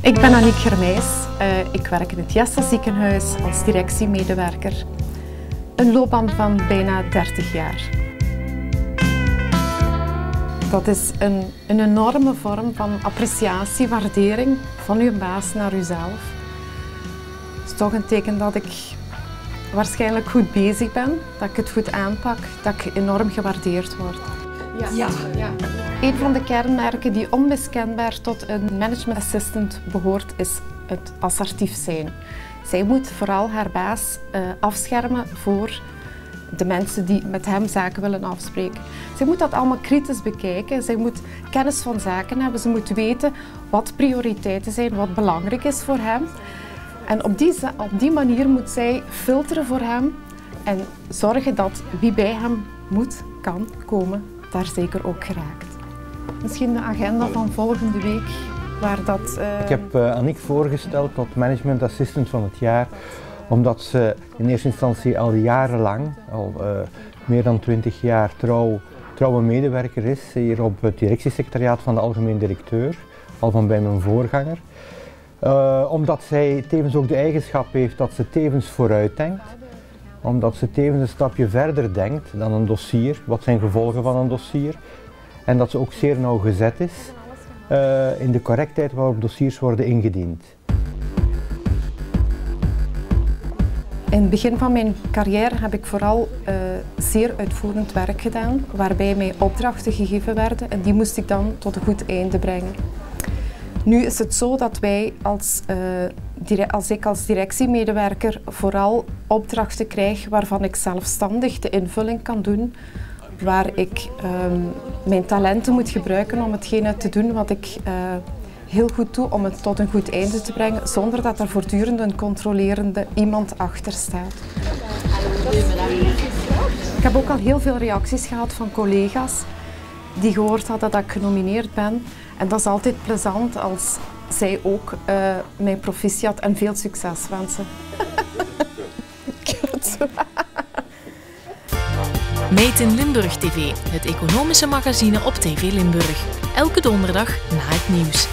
Ik ben Aniek Germijs. Ik werk in het Jessa ziekenhuis als directiemedewerker. Een loopbaan van bijna 30 jaar. Dat is een enorme vorm van appreciatie, waardering van uw baas naar uzelf. Het is toch een teken dat ik waarschijnlijk goed bezig ben, dat ik het goed aanpak, dat ik enorm gewaardeerd word. Ja. Een van de kenmerken die onmiskenbaar tot een management assistant behoort, is het assertief zijn. Zij moet vooral haar baas afschermen voor de mensen die met hem zaken willen afspreken. Zij moet dat allemaal kritisch bekijken, zij moet kennis van zaken hebben, ze moet weten wat prioriteiten zijn, wat belangrijk is voor hem. En op die manier moet zij filteren voor hem en zorgen dat wie bij hem kan komen, daar zeker ook geraakt. Misschien de agenda van volgende week, waar dat... Ik heb Aniek voorgesteld tot management assistant van het jaar, omdat ze in eerste instantie al jarenlang, meer dan 20 jaar trouwe medewerker is hier op het directiesecretariaat van de algemeen directeur, al van bij mijn voorganger. Omdat zij tevens ook de eigenschap heeft dat ze tevens vooruit denkt, omdat ze tevens een stapje verder denkt dan een dossier, wat zijn gevolgen van een dossier, en dat ze ook zeer nauwgezet is in de correctheid waarop dossiers worden ingediend. In het begin van mijn carrière heb ik vooral zeer uitvoerend werk gedaan, waarbij mij opdrachten gegeven werden en die moest ik dan tot een goed einde brengen. Nu is het zo dat wij als ik als directiemedewerker vooral opdrachten krijg waarvan ik zelfstandig de invulling kan doen, waar ik mijn talenten moet gebruiken om hetgene te doen wat ik heel goed doe om het tot een goed einde te brengen, zonder dat er voortdurend een controlerende iemand achter staat. Ik heb ook al heel veel reacties gehad van collega's die gehoord hadden dat ik genomineerd ben. En dat is altijd plezant als zij ook mij proficiat en veel succes wensen. Made in Limburg TV, het economische magazine op TV Limburg. Elke donderdag na het nieuws.